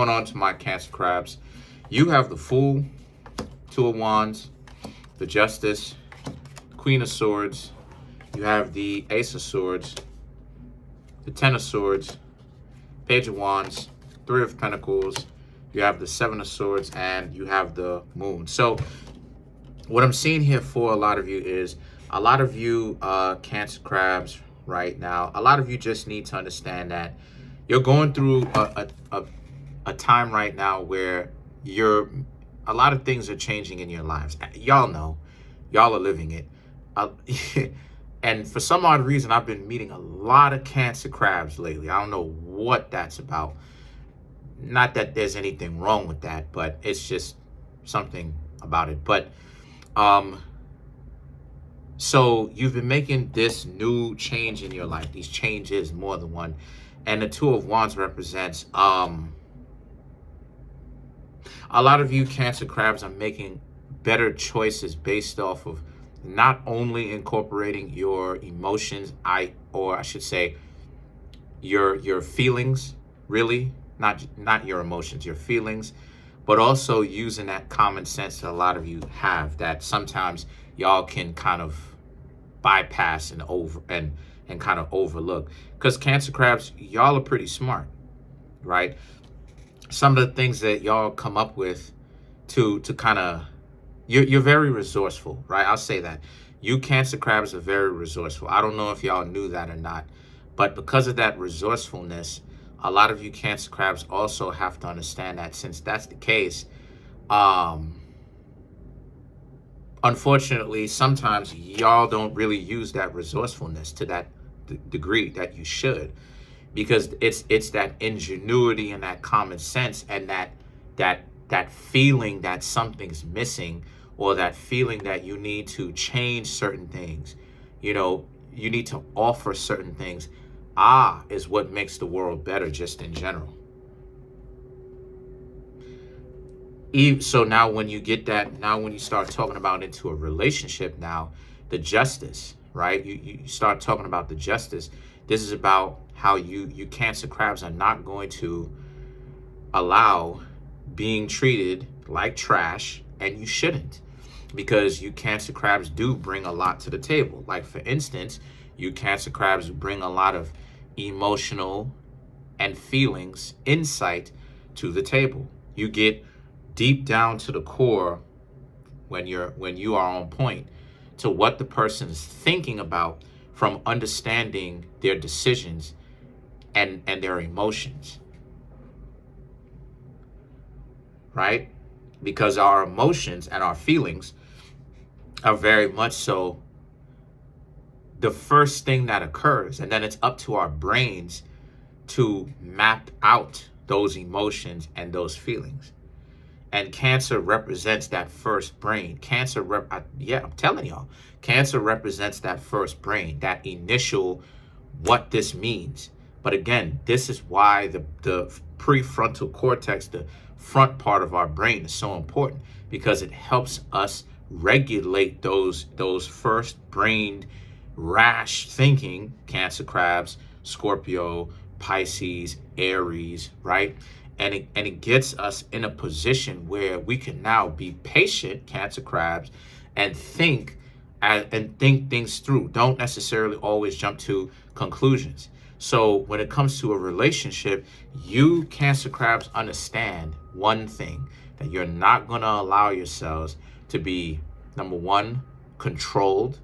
Going on to my Cancer crabs, you have the Fool, Two of Wands, the Justice, Queen of Swords. You have the Ace of Swords, the Ten of Swords, Page of Wands, Three of Pentacles. You have the Seven of Swords, and you have the Moon. So what I'm seeing here for a lot of you is a lot of you Cancer crabs right now. A lot of you just need to understand that you're going through a time right now where a lot of things are changing in your lives. Y'all know, y'all are living it. And for some odd reason, I've been meeting a lot of Cancer crabs lately. I don't know what that's about. Not that there's anything wrong with that, but it's just something about it. But so you've been making this new change in your life. These changes, more than one. And the Two of Wands represents a lot of you Cancer crabs are making better choices based off of not only incorporating your emotions, or I should say your feelings, really, not your emotions, your feelings, but also using that common sense that a lot of you have that sometimes y'all can kind of bypass and kind of overlook. Because Cancer crabs, y'all are pretty smart, right? Some of the things that y'all come up with to kind of, you're very resourceful, right? I'll say that. You Cancer crabs are very resourceful. I don't know if y'all knew that or not, but because of that resourcefulness, a lot of you Cancer crabs also have to understand that since that's the case, unfortunately, sometimes y'all don't really use that resourcefulness to that degree that you should. Because it's that ingenuity and that common sense and that feeling that something's missing, or that feeling that you need to change certain things, you know, you need to offer certain things, is what makes the world better just in general. So now when you get that, now when you start talking about into a relationship, now the Justice, right? You start talking about the Justice. This is about how you Cancer crabs are not going to allow being treated like trash, and you shouldn't, because you Cancer crabs do bring a lot to the table. Like, for instance, you Cancer crabs bring a lot of emotional and feelings insight to the table. You get deep down to the core when you are on point to what the person is thinking about, from understanding their decisions and their emotions, right? Because our emotions and our feelings are very much so the first thing that occurs, and then it's up to our brains to map out those emotions and those feelings. And Cancer represents that first brain. I'm telling y'all, Cancer represents that first brain, that initial what this means. But again, this is why the prefrontal cortex, the front part of our brain, is so important, because it helps us regulate those first brain rash thinking, Cancer crabs, Scorpio, Pisces, Aries, right? And it gets us in a position where we can now be patient, Cancer crabs, and think things through. Don't necessarily always jump to conclusions. So when it comes to a relationship, you Cancer crabs understand one thing, that you're not going to allow yourselves to be, number one, controlled,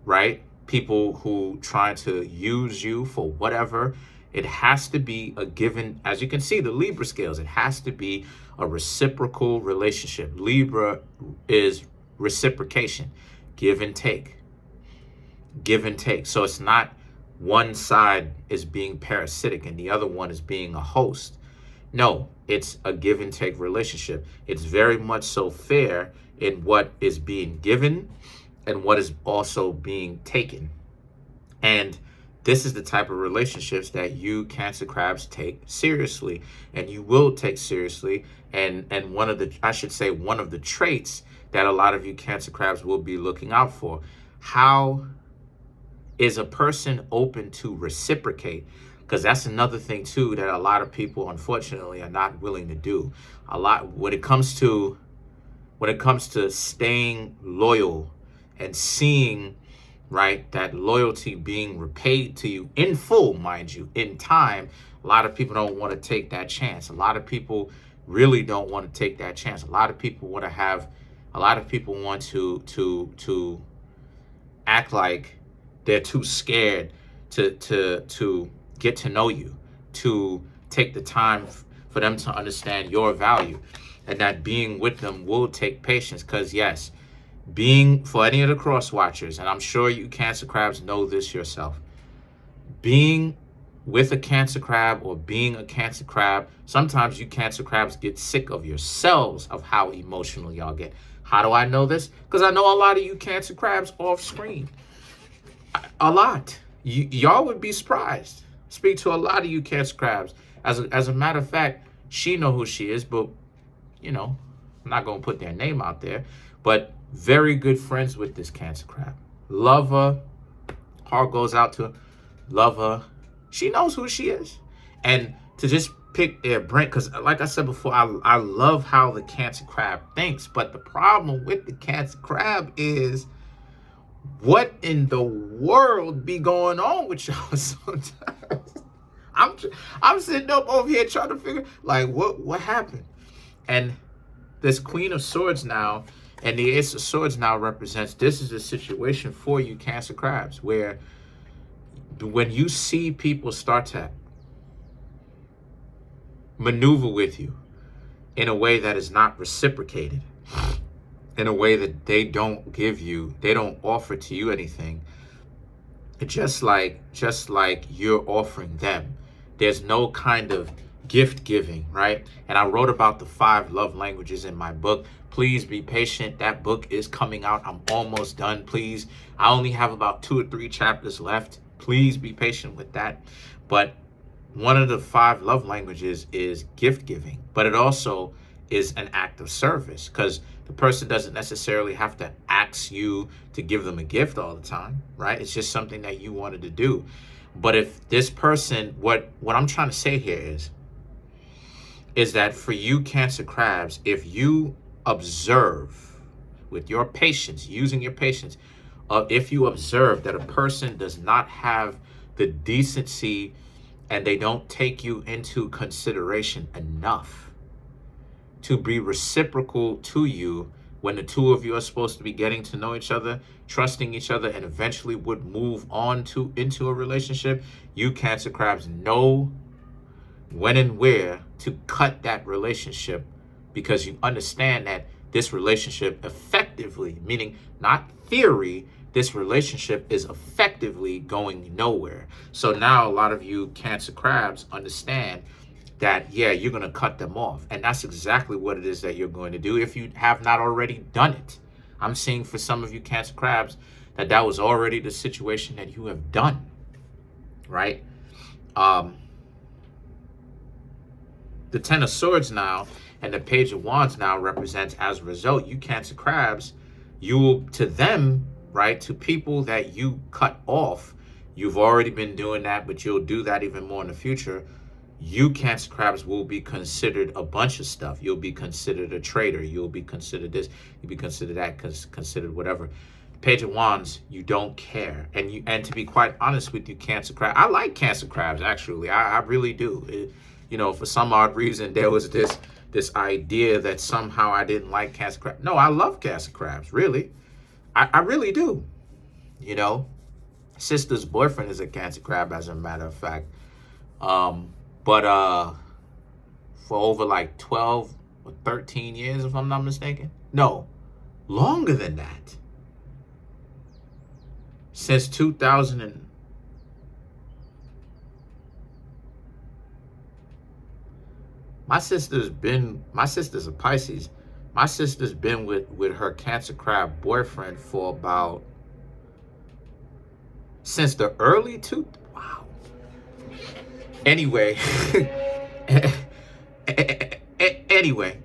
right? People who try to use you for whatever. It has to be a given, as you can see, the Libra scales, it has to be a reciprocal relationship. Libra is reciprocation, give and take, give and take. So it's not one side is being parasitic and the other one is being a host. No, it's a give and take relationship. It's very much so fair in what is being given and what is also being taken. And this is the type of relationships that you Cancer crabs take seriously, and you will take seriously. And one of the traits that a lot of you Cancer crabs will be looking out for. How is a person open to reciprocate? Because that's another thing too that a lot of people unfortunately are not willing to do. A lot when it comes to staying loyal and seeing, right, that loyalty being repaid to you in full, mind you, in time. A lot of people don't want to take that chance. A lot of people really don't want to take that chance. A lot of people want to act like they're too scared to get to know you, to take the time for them to understand your value, and that being with them will take patience. Because yes, being, for any of the cross watchers, and I'm sure you Cancer crabs know this yourself, being with a Cancer crab or being a Cancer crab, sometimes you Cancer crabs get sick of yourselves of how emotional y'all get. How do I know this? Because I know a lot of you Cancer crabs off screen. A lot. Y'all would be surprised. Speak to a lot of you Cancer crabs. As a matter of fact, she know who she is, but I'm not gonna put their name out there. But very good friends with this Cancer crab. Love her. Heart goes out to her. Love her. She knows who she is. And to just pick their brain, because like I said before, I love how the Cancer crab thinks. But the problem with the Cancer crab is, what in the world be going on with y'all sometimes? I'm sitting up over here trying to figure, like, what happened? And this Queen of Swords now and the Ace of Swords now represents, this is a situation for you Cancer crabs, where when you see people start to maneuver with you in a way that is not reciprocated, in a way that they don't offer to you anything, just like you're offering them. There's no kind of gift giving, right? And I wrote about the 5 love languages in my book. Please be patient. That book is coming out. I'm almost done. Please. I only have about 2 or 3 chapters left. Please be patient with that. But one of the 5 love languages is gift giving, but it also is an act of service, because the person doesn't necessarily have to ask you to give them a gift all the time, right? It's just something that you wanted to do. But if this person, what I'm trying to say here is that for you Cancer crabs, if you observe with your patience, using your patience, if you observe that a person does not have the decency and they don't take you into consideration enough to be reciprocal to you when the two of you are supposed to be getting to know each other, trusting each other, and eventually would move on into a relationship, you Cancer crabs know when and where to cut that relationship, because you understand that this relationship effectively, meaning not theory, this relationship is effectively going nowhere. So now a lot of you Cancer crabs understand that, yeah, you're going to cut them off. And that's exactly what it is that you're going to do if you have not already done it. I'm seeing for some of you Cancer crabs that was already the situation that you have done, right? The 10 of Swords now and the Page of Wands now represents, as a result, you Cancer crabs, you will, to them, right, to people that you cut off, you've already been doing that, but you'll do that even more in the future. You Cancer crabs will be considered a bunch of stuff. You'll be considered a traitor. You'll be considered this. You'll be considered that. Considered whatever. Page of Wands, you don't care. And to be quite honest with you, Cancer crab, I like Cancer crabs actually. I really do. For some odd reason, there was this idea that somehow I didn't like Cancer crabs. No, I love Cancer crabs. Really, I really do. Sister's boyfriend is a Cancer crab, as a matter of fact. But for over like 12 or 13 years, if I'm not mistaken. No, longer than that. Since 2000 my sister's a Pisces. My sister's been with her Cancer crab boyfriend for about, since the early wow. Anyway,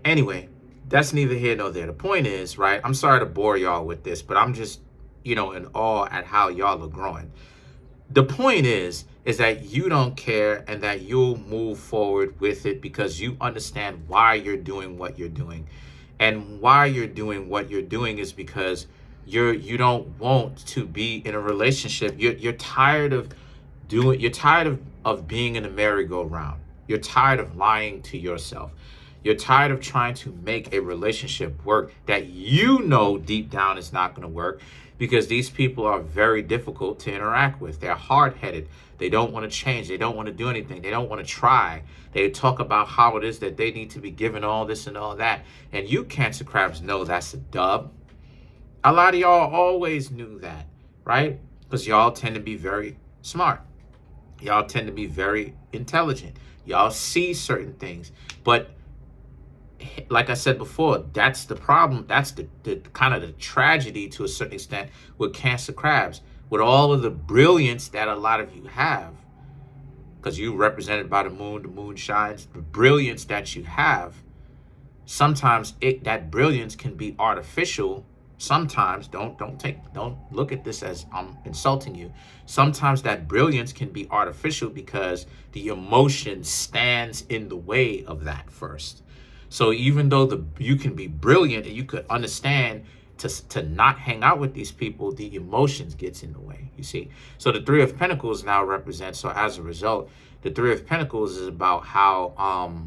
anyway, that's neither here nor there. The point is, right, I'm sorry to bore y'all with this, but I'm just, in awe at how y'all are growing. The point is is that you don't care and that you'll move forward with it because you understand why you're doing what you're doing. And why you're doing what you're doing is because you don't want to be in a relationship. You're tired of being in a merry-go-round. You're tired of lying to yourself. You're tired of trying to make a relationship work that you know deep down is not going to work, because these people are very difficult to interact with. They're hard-headed. They don't want to change. They don't want to do anything. They don't want to try. They talk about how it is that they need to be given all this and all that. And you Cancer crabs know that's a dub. A lot of y'all always knew that, right? Because y'all tend to be very smart. Y'all tend to be very intelligent. Y'all see certain things. But like I said before, that's the problem. That's the kind of the tragedy to a certain extent with Cancer crabs. With all of the brilliance that a lot of you have, because you represented by the moon shines, the brilliance that you have, sometimes that brilliance can be artificial. Sometimes, don't look at this as I'm insulting you. Sometimes that brilliance can be artificial because the emotion stands in the way of that first. So even though you can be brilliant and you could understand to not hang out with these people, the emotions gets in the way, you see. So the Three of Pentacles now represents, so as a result, the Three of Pentacles is about how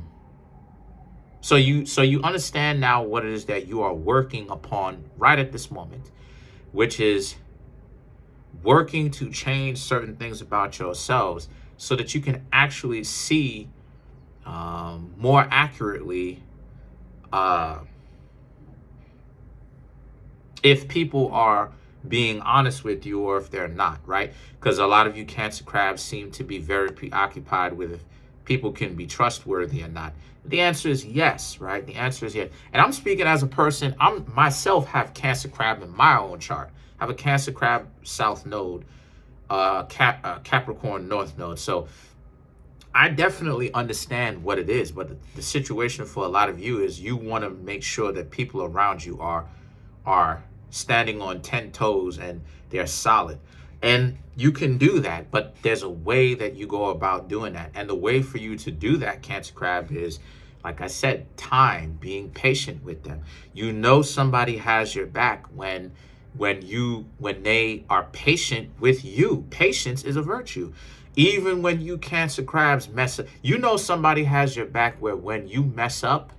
so you understand now what it is that you are working upon right at this moment, which is working to change certain things about yourselves so that you can actually see more accurately if people are being honest with you or if they're not, right? Because a lot of you Cancer crabs seem to be very preoccupied with if people can be trustworthy or not. The answer is yes, right? The answer is yes. And I'm speaking as a person. I myself have Cancer crab in my own chart. I have a Cancer crab south node, Capricorn north node. So I definitely understand what it is. But the situation for a lot of you is you want to make sure that people around you are standing on 10 toes and they're solid. And you can do that, but there's a way that you go about doing that. And the way for you to do that, Cancer crab, is, like I said, time, being patient with them. You know somebody has your back when they are patient with you. Patience is a virtue. Even when you Cancer crabs mess up, you know somebody has your back where when you mess up,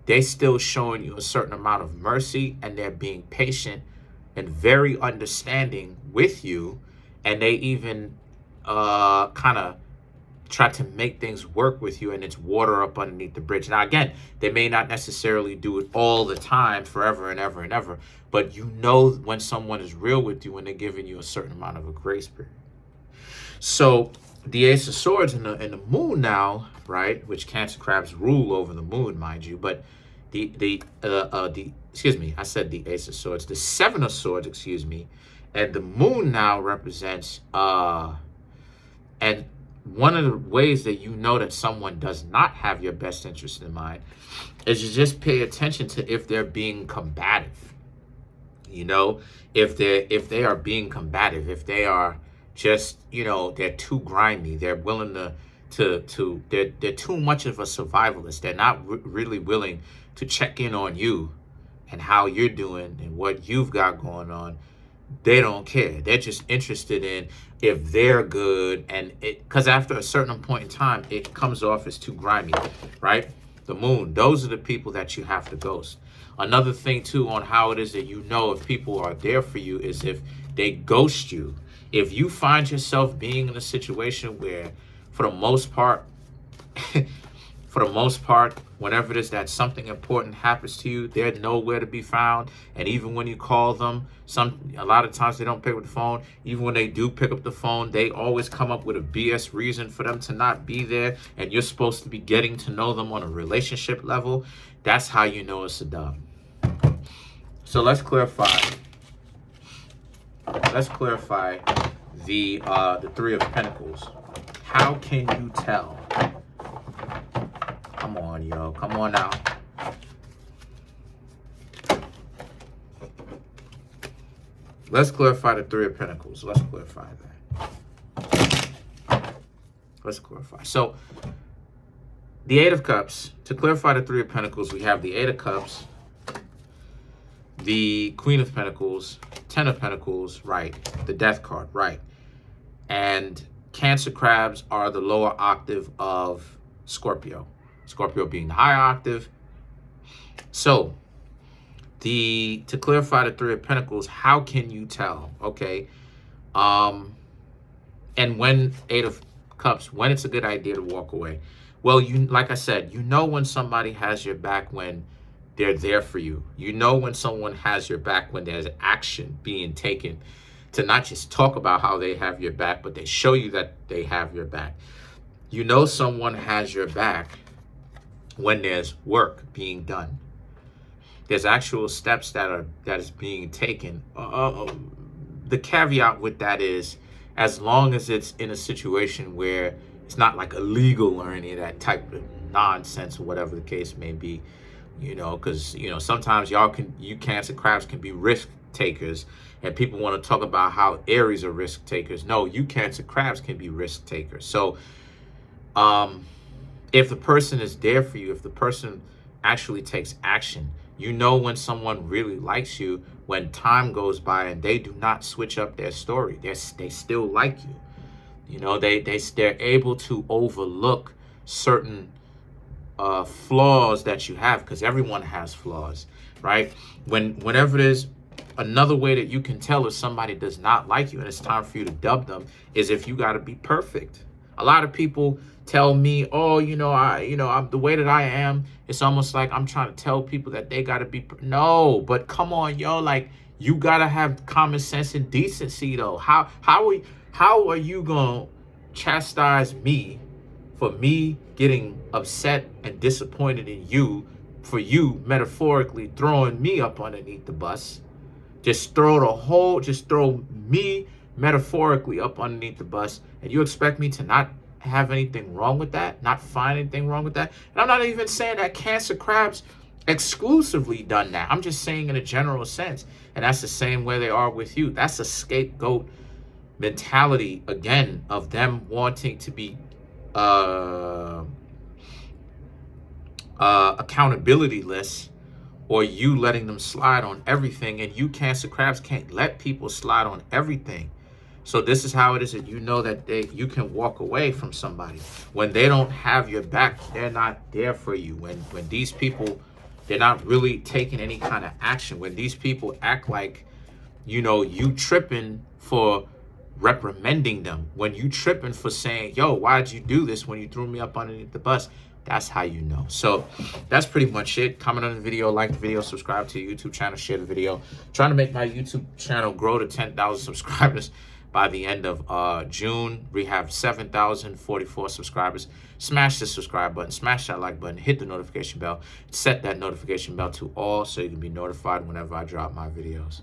they still showing you a certain amount of mercy and they're being patient and very understanding with you. And they even kind of try to make things work with you, and it's water up underneath the bridge. Now, again, they may not necessarily do it all the time, forever and ever and ever, but you know when someone is real with you when they're giving you a certain amount of a grace period. So the Ace of Swords in the moon now, right, which Cancer crabs rule over the moon, mind you, but excuse me, I said the Ace of Swords, the Seven of Swords, excuse me, and the moon now represents, and one of the ways that you know that someone does not have your best interest in mind is you just pay attention to if they're being combative. You know, if they are being combative, if they are just, you know, they're too grimy, they're willing they're too much of a survivalist. They're not really willing to check in on you and how you're doing and what you've got going on. They don't care. They're just interested in if they're good, and because after a certain point in time, it comes off as too grimy, right? The moon, those are the people that you have to ghost. Another thing too on how it is that you know if people are there for you is if they ghost you. If you find yourself being in a situation where, for the most part, whenever it is that something important happens to you, they're nowhere to be found. And even when you call them, a lot of times they don't pick up the phone. Even when they do pick up the phone, they always come up with a BS reason for them to not be there. And you're supposed to be getting to know them on a relationship level. That's how you know it's a dub. So let's clarify. Let's clarify the Three of Pentacles. How can you tell? Come on, yo. Come on now. Let's clarify the Three of Pentacles. Let's clarify that. Let's clarify. So the Eight of Cups, to clarify the Three of Pentacles, we have the Eight of Cups, the Queen of Pentacles, Ten of Pentacles, right, the Death card, right. And Cancer crabs are the lower octave of Scorpio. Scorpio being the higher octave. So to clarify the Three of Pentacles, how can you tell? Okay. And when Eight of Cups, when it's a good idea to walk away. Well, like I said, you know when somebody has your back when they're there for you. You know when someone has your back when there's action being taken to not just talk about how they have your back, but they show you that they have your back. You know someone has your back when there's work being done. There's actual steps that is being taken. The caveat with that is, as long as it's in a situation where it's not like illegal or any of that type of nonsense or whatever the case may be, you know, because, you know, sometimes you Cancer crabs can be risk takers, and people want to talk about how Aries are risk takers. No, you Cancer crabs can be risk takers. So if the person is there for you, if the person actually takes action, you know when someone really likes you when time goes by and they do not switch up their story. They still like you. You know, they're able to overlook certain flaws that you have, because everyone has flaws, right? Whenever there's another way that you can tell if somebody does not like you and it's time for you to dub them is if you got to be perfect. A lot of people tell me, oh, I'm the way that I am. It's almost like I'm trying to tell people that they got to be. No, but come on, yo, like you got to have common sense and decency, though. How are you going to chastise me for me getting upset and disappointed in you, for you metaphorically throwing me up underneath the bus? Just throw me metaphorically up underneath the bus, and you expect me to not have anything wrong with that, not find anything wrong with that? And I'm not even saying that Cancer crabs exclusively done that. I'm just saying in a general sense. And that's the same way they are with you. That's a scapegoat mentality, again, of them wanting to be accountability-less, or you letting them slide on everything. And you Cancer crabs can't let people slide on everything. So this is how it is that you know that you can walk away from somebody. When they don't have your back, they're not there for you. When these people, they're not really taking any kind of action. When these people act like, you tripping for reprimanding them. When you tripping for saying, yo, why'd you do this when you threw me up underneath the bus? That's how you know. So that's pretty much it. Comment on the video, like the video, subscribe to the YouTube channel, share the video. Trying to make my YouTube channel grow to 10,000 subscribers by the end of June. We have 7,044 subscribers. Smash the subscribe button, smash that like button, hit the notification bell, set that notification bell to all so you can be notified whenever I drop my videos.